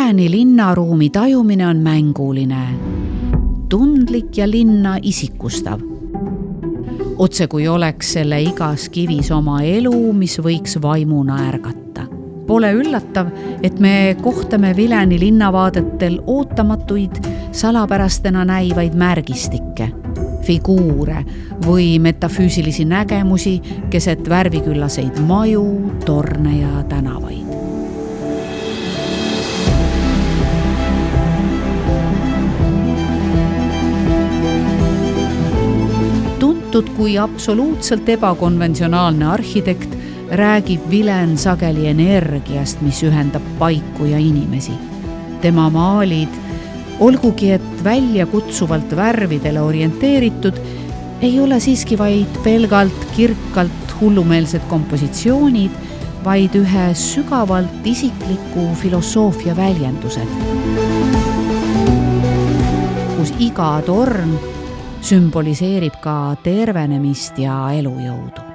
Viljandi linnaruumi tajumine on mänguline, tundlik ja linna isikustav. Otse kui oleks selle igas kivis oma elu, mis võiks vaimuna ärgata. Pole üllatav, et me kohtame Viljandi linnavaadetel ootamatuid, salapärastena näivaid märgistikke, figuure või metafüüsilisi nägemusi keset värviküllaseid maju, torne ja tänavaid. Tuntud kui absoluutselt ebakonventsionaalne arhitekt räägib Viljand sageli energiast, mis ühendab paiku ja inimesi. Tema maalid, olgugi et välja kutsuvalt värvidele orienteeritud, ei ole siiski vaid pelgalt kirkalt hullumeelsed kompositsioonid, vaid ühe sügavalt isikliku filosoofia väljendused, kus iga torn sümboliseerib ka tervenemist ja elujõudu.